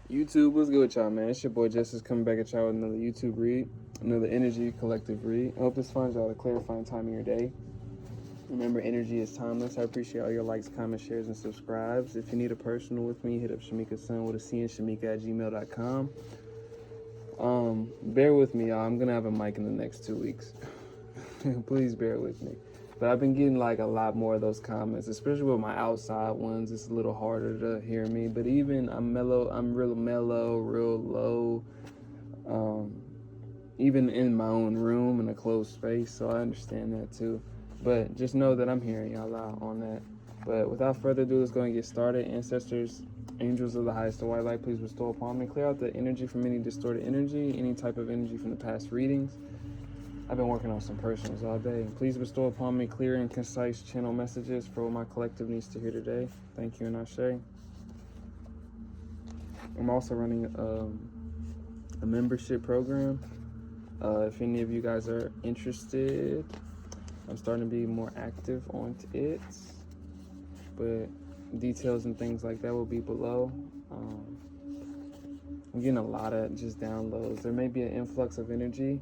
YouTube, what's good with y'all, man? It's your boy Justice coming back at y'all with another YouTube read, another energy collective read. I hope this finds y'all a clarifying time in your day. Remember, energy is timeless. I appreciate all your likes, comments, shares, and subscribes. If you need a personal with me, hit up Shamika's son with a C and Shamika@gmail.com. Bear with me, y'all. I'm gonna have a mic in the next 2 weeks. Please bear with me. But I've been getting like a lot more of those comments, especially with my outside ones. It's a little harder to hear me. But even I'm real mellow, real low. Even in my own room in a closed space, so I understand that too. But just know that I'm hearing y'all out on that. But without further ado, let's go and get started. Ancestors, angels of the highest of white light, please bestow upon me. Clear out the energy from any distorted energy, any type of energy from the past readings. I've been working on some personals all day. Please bestow upon me clear and concise channel messages for what my collective needs to hear today. Thank you, and Ashe. I'm also running a membership program. If any of you guys are interested, I'm starting to be more active on it. But details and things like that will be below. I'm getting a lot of just downloads. There may be an influx of energy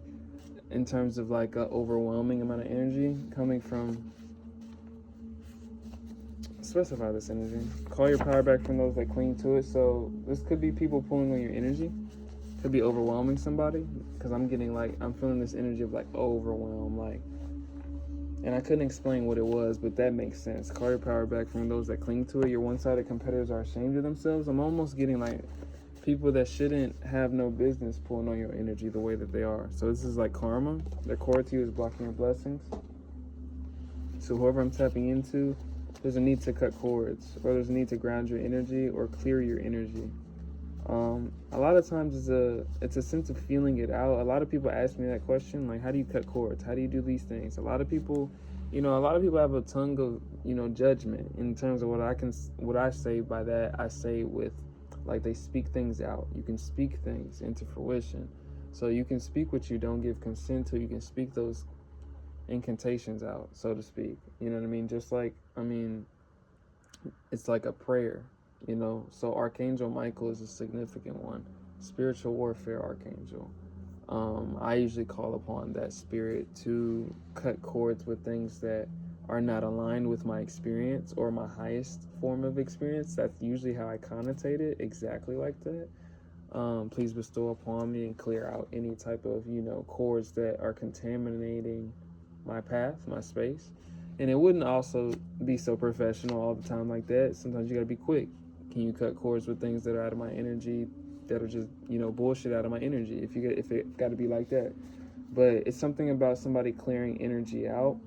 in terms of like an overwhelming amount of energy coming from, specify this energy. Call your power back from those that cling to it. So this could be people pulling on your energy. Could be overwhelming somebody, because I'm feeling this energy of like overwhelm, like, and I couldn't explain what it was, but that makes sense. Call your power back from those that cling to it. Your one-sided competitors are ashamed of themselves. I'm almost getting like people that shouldn't have no business pulling on your energy the way that they are. So this is like karma. Their cord to you is blocking your blessings. So whoever I'm tapping into, there's a need to cut cords, or there's a need to ground your energy or clear your energy. A lot of times it's a sense of feeling it out. A lot of people ask me that question, like, how do you cut cords? How do you do these things? A lot of people have a tongue of, judgment in terms of what I say by that. I say with, like, they speak things out. You can speak things into fruition. So you can speak what you don't give consent to. You can speak those incantations out, so to speak. You know what I mean? Just like, it's like a prayer. So Archangel Michael is a significant one. Spiritual warfare archangel. I usually call upon that spirit to cut cords with things that are not aligned with my experience or my highest form of experience. That's usually how I connotate it, exactly like that. Please bestow upon me and clear out any type of, cords that are contaminating my path, my space. And it wouldn't also be so professional all the time like that. Sometimes you gotta be quick. Can you cut cords with things that are out of my energy, that are just, bullshit out of my energy, if it got to be like that. But it's something about somebody clearing energy out,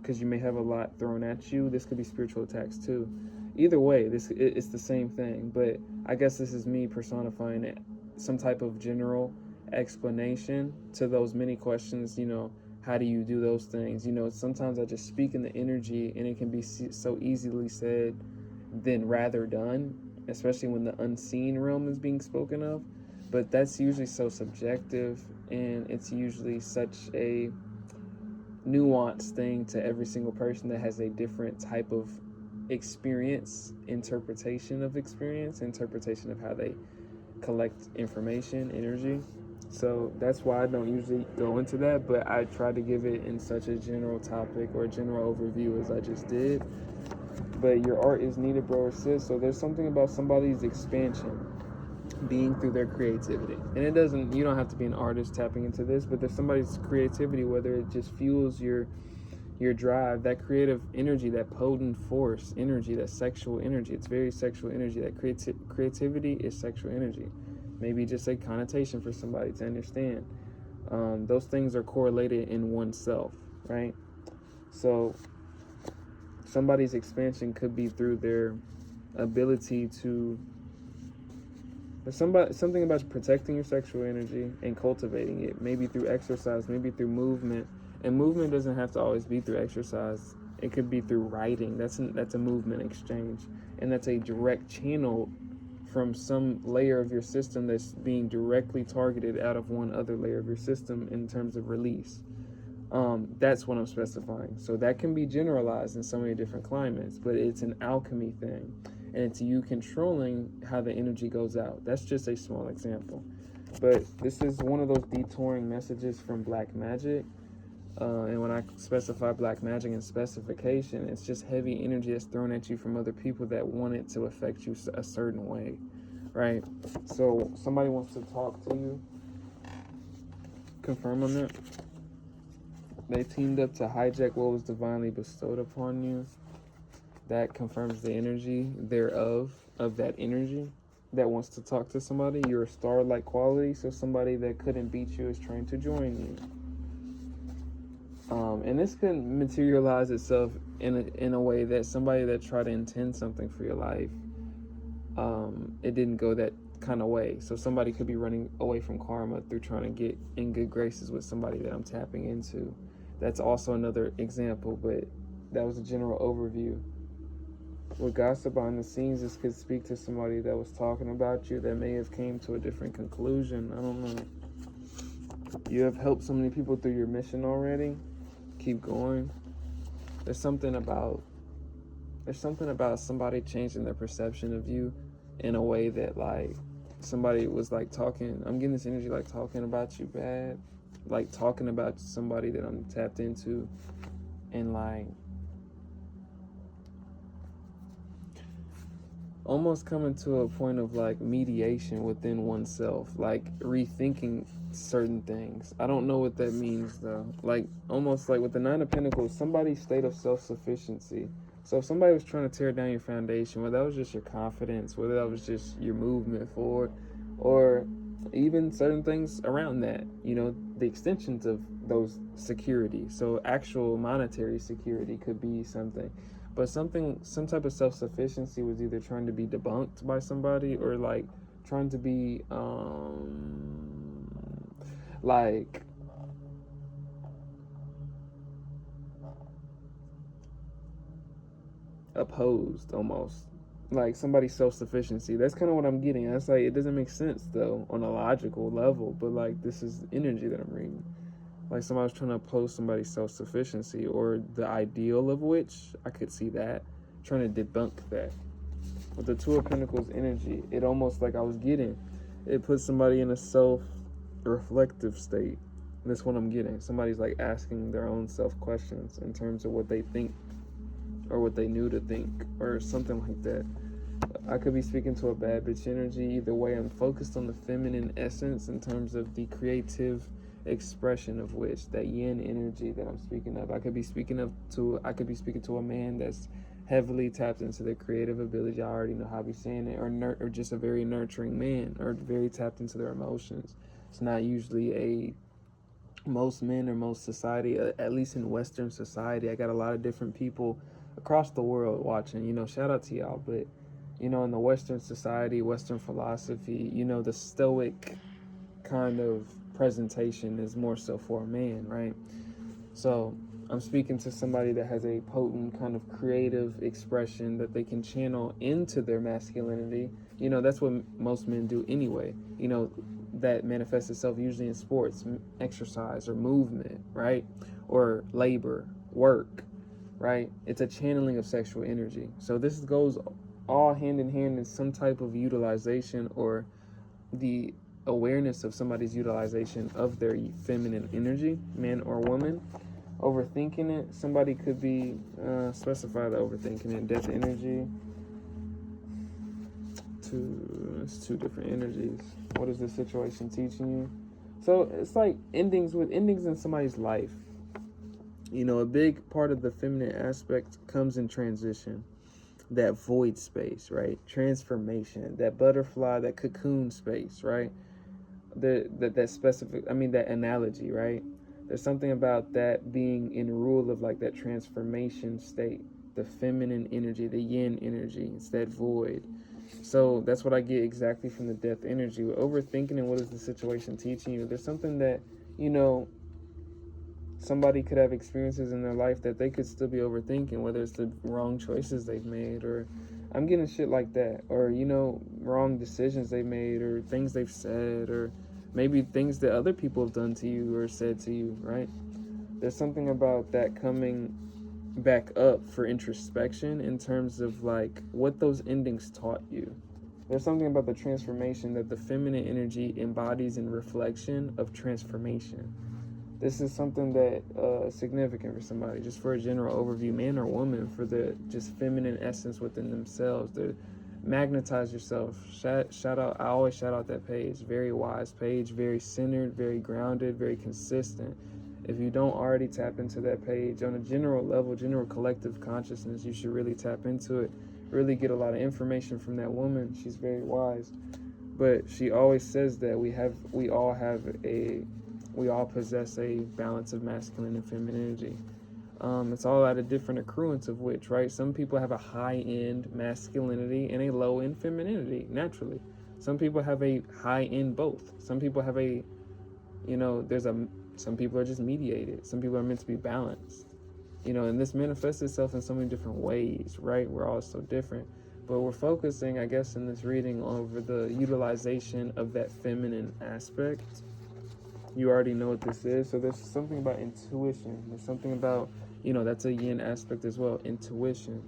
because you may have a lot thrown at you. This could be spiritual attacks too. Either way, it's the same thing. But I guess this is me personifying it, some type of general explanation to those many questions. How do you do those things? Sometimes I just speak in the energy, and it can be so easily said than rather done, especially when the unseen realm is being spoken of. But that's usually so subjective, and it's usually such a nuanced thing to every single person that has a different type of interpretation of how they collect information, energy. So that's why I don't usually go into that, but I try to give it in such a general topic or a general overview as I just did. But your art is needed, bro or sis. So there's something about somebody's expansion being through their creativity. And you don't have to be an artist tapping into this, but there's somebody's creativity, whether it just fuels your drive, that creative energy, that potent force energy, that sexual energy. It's very sexual energy. That creativity is sexual energy. Maybe just a connotation for somebody to understand. Those things are correlated in oneself, right? So somebody's expansion could be through their ability to, something about protecting your sexual energy and cultivating it, maybe through exercise, maybe through movement. And movement doesn't have to always be through exercise. It could be through writing. That's a movement exchange, and that's a direct channel from some layer of your system that's being directly targeted out of one other layer of your system in terms of release. That's what I'm specifying. So that can be generalized in so many different climates, but it's an alchemy thing. and it's you controlling how the energy goes out. That's just a small example. But this is one of those detouring messages from black magic. And when I specify black magic and specification, it's just heavy energy that's thrown at you from other people that want it to affect you a certain way, right? So somebody wants to talk to you. Confirm on that. They teamed up to hijack what was divinely bestowed upon you. That confirms the energy thereof, of that energy that wants to talk to somebody. You're a star-like quality, so somebody that couldn't beat you is trying to join you. And this can materialize itself in a way that somebody that tried to intend something for your life, it didn't go that kind of way. So somebody could be running away from karma through trying to get in good graces with somebody that I'm tapping into. That's also another example, but that was a general overview. With gossip behind the scenes, this could speak to somebody that was talking about you that may have came to a different conclusion. I don't know. You have helped so many people through your mission already. Keep going. There's something about somebody changing their perception of you in a way that, like, somebody was like talking, I'm getting this energy like talking about you bad, like talking about somebody that I'm tapped into, and like almost coming to a point of like mediation within oneself, like rethinking certain things. I don't know what that means though. Like almost like with the Nine of Pentacles, somebody's state of self-sufficiency. So if somebody was trying to tear down your foundation, whether that was just your confidence, whether that was just your movement forward, or even certain things around that, you know, the extensions of those security. So actual monetary security could be something. But some type of self-sufficiency was either trying to be debunked by somebody or like trying to be like opposed almost, like somebody's self-sufficiency. That's kind of what I'm getting. That's like, it doesn't make sense though on a logical level, but like this is energy that I'm reading. Like somebody's trying to oppose somebody's self-sufficiency, or the ideal of which I could see that trying to debunk that. With the Two of Pentacles energy, it almost like I was getting, it puts somebody in a self-reflective state. That's what I'm getting. Somebody's like asking their own self questions in terms of what they think or what they knew to think or something like that. I could be speaking to a bad bitch energy. Either way, I'm focused on the feminine essence in terms of the creative expression of which, that yin energy that I'm speaking of. I could be speaking to a man that's heavily tapped into their creative ability. I already know how to be saying it, or just a very nurturing man, or very tapped into their emotions. It's not usually most men or most society, at least in Western society. I got a lot of different people across the world watching, you know, shout out to y'all. But you know, in the Western society, Western philosophy, you know, the stoic kind of presentation is more so for a man, right? So I'm speaking to somebody that has a potent kind of creative expression that they can channel into their masculinity. You know, that's what most men do anyway. You know, that manifests itself usually in sports, exercise, or movement, right? Or labor, work, right? It's a channeling of sexual energy. So this goes all hand in hand in some type of utilization, or the awareness of somebody's utilization of their feminine energy, man or woman. Overthinking it, somebody could be specify the overthinking it. Death energy. It's two different energies. What is this situation teaching you? So it's like endings in somebody's life. You know, a big part of the feminine aspect comes in transition. That void space, right? Transformation, that butterfly, that cocoon space, right? That analogy, right? There's something about that being in rule of like that transformation state, the feminine energy, the yin energy. It's that void. So that's what I get exactly from the death energy. With overthinking and what is the situation teaching you, there's something that, you know, somebody could have experiences in their life that they could still be overthinking, whether it's the wrong choices they've made, or I'm getting shit like that, or, you know, wrong decisions they made, or things they've said, or maybe things that other people have done to you or said to you, right? There's something about that coming back up for introspection in terms of like what those endings taught you. There's something about the transformation that the feminine energy embodies in reflection of transformation. This is something that is significant for somebody, just for a general overview, man or woman, for the just feminine essence within themselves. To magnetize yourself. Shout out. I always shout out that page. Very wise page. Very centered. Very grounded. Very consistent. If you don't already tap into that page on a general level, general collective consciousness, you should really tap into it. Really get a lot of information from that woman. She's very wise, but she always says that we all possess a balance of masculine and femininity. It's all at a different accruance of which, right? Some people have a high-end masculinity and a low-end femininity, naturally. Some people have a high-end both. Some people have some people are just mediated. Some people are meant to be balanced. And this manifests itself in so many different ways, right? We're all so different. But we're focusing, I guess, in this reading over the utilization of that feminine aspect. You already know what this is. So there's something about intuition. There's something about, that's a yin aspect as well. Intuition.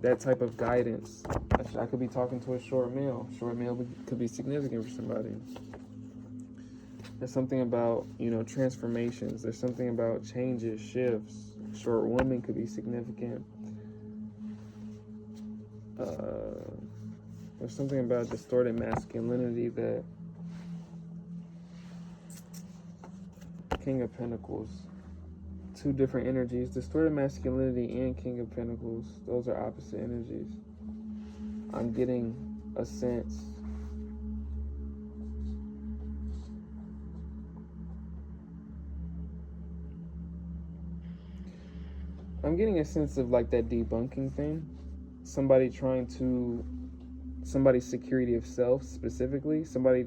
That type of guidance. I could be talking to a short male. Short male could be significant for somebody. There's something about, transformations. There's something about changes, shifts. Short woman could be significant. There's something about distorted masculinity that King of Pentacles, two different energies, distorted masculinity and King of Pentacles, those are opposite energies. I'm getting a sense of like that debunking thing. Somebody's security of self specifically. Somebody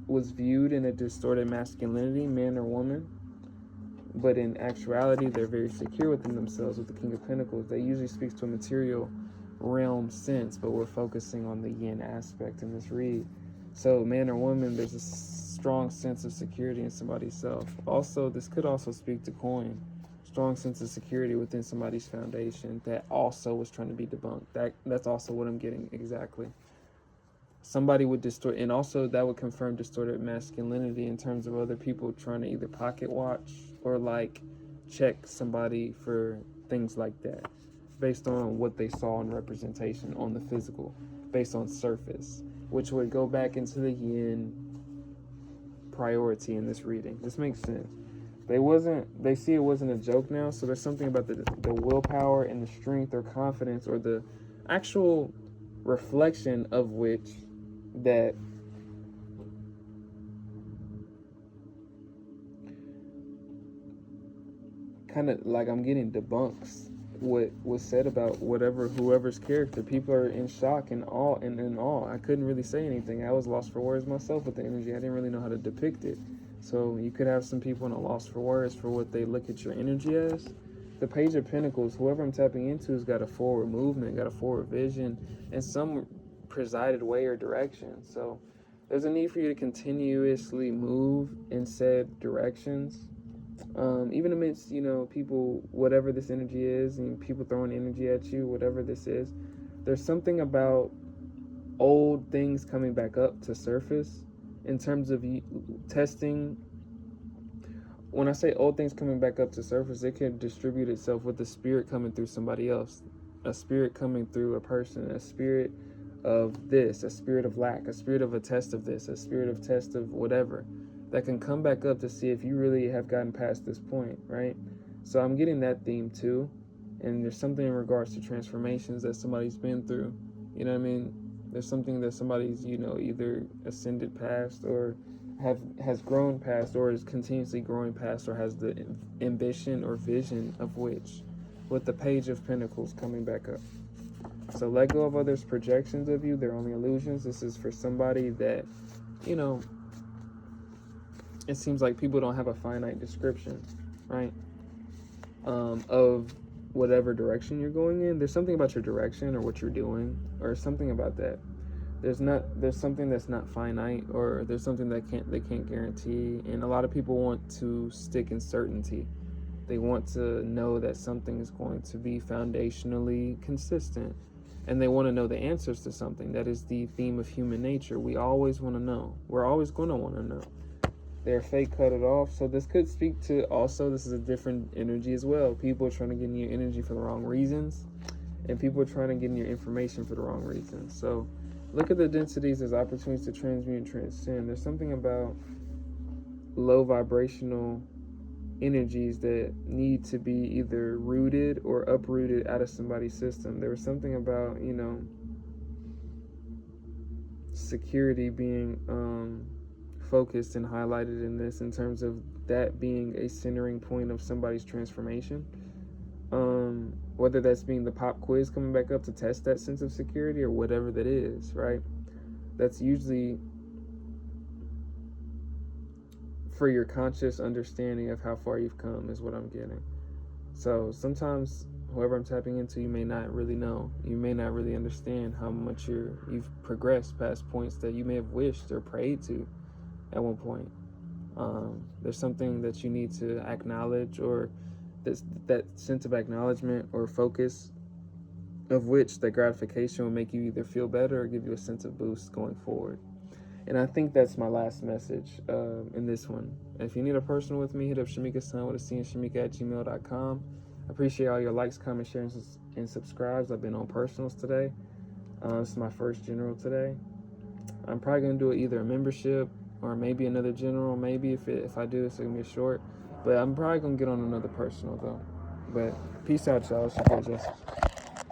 was viewed in a distorted masculinity, man or woman, but in actuality they're very secure within themselves. With the King of Pentacles, that usually speaks to a material realm sense, but we're focusing on the yin aspect in this read. So man or woman, there's a strong sense of security in somebody's self. Also, this could also speak to coin. Strong sense of security within somebody's foundation that also was trying to be debunked. That's also what I'm getting exactly. Somebody would distort, and also that would confirm distorted masculinity in terms of other people trying to either pocket watch or like check somebody for things like that, based on what they saw in representation on the physical, based on surface, which would go back into the yin priority in this reading. This makes sense. They see it wasn't a joke now, so there's something about the willpower and the strength or confidence or the actual reflection of which that kind of like I'm getting debunks what was said about whoever's character. People are in shock and awe and in awe. I couldn't really say anything. I was lost for words myself with the energy. I didn't really know how to depict it. So you could have some people in a loss for words for what they look at your energy as. The Page of Pentacles, whoever I'm tapping into has got a forward movement, got a forward vision, and some presided way or direction. So there's a need for you to continuously move in said directions. Even amidst, people, whatever this energy is, and people throwing energy at you, whatever this is, there's something about old things coming back up to surface in terms of testing. When I say old things coming back up to surface, it can distribute itself with the spirit coming through somebody else, a spirit coming through a person, a spirit of this, a spirit of lack, a spirit of a test of this, a spirit of test of whatever, that can come back up to see if you really have gotten past this point, right? So I'm getting that theme too, and there's something in regards to transformations that somebody's been through, you know what I mean? There's something that somebody's, either ascended past or has grown past or is continuously growing past or has the ambition or vision of which, with the Page of Pentacles coming back up. So let go of others' projections of you. They're only illusions. This is for somebody that, it seems like people don't have a finite description, right, of whatever direction you're going in. There's something about your direction or what you're doing or something about that. There's something that's not finite, or there's something that they can't guarantee. And a lot of people want to stick in certainty. They want to know that something is going to be foundationally consistent. And they want to know the answers to something. That is the theme of human nature. We always want to know. We're always going to want to know. They're fake cut it off. So this could speak to also, this is a different energy as well. People are trying to get in your energy for the wrong reasons. And people are trying to get in your information for the wrong reasons. So look at the densities as opportunities to transmute and transcend. There's something about low vibrational energies that need to be either rooted or uprooted out of somebody's system. There was something about, security being focused and highlighted in this, in terms of that being a centering point of somebody's transformation. Whether that's being the pop quiz coming back up to test that sense of security or whatever that is, right? That's usually for your conscious understanding of how far you've come, is what I'm getting. So sometimes whoever I'm tapping into, you may not really know. You may not really understand how much you've progressed past points that you may have wished or prayed to at one point. There's something that you need to acknowledge, or that sense of acknowledgement or focus, of which the gratification will make you either feel better or give you a sense of boost going forward. And I think that's my last message in this one. If you need a personal with me, hit up Shamika-san with a C and Shamika@gmail.com. I appreciate all your likes, comments, shares, and subscribes. I've been on personals today. This is my first general today. I'm probably going to do either a membership or maybe another general. Maybe if I do, it's going to be a short. But I'm probably going to get on another personal, though. But peace out, y'all. It's your boy, Jesse.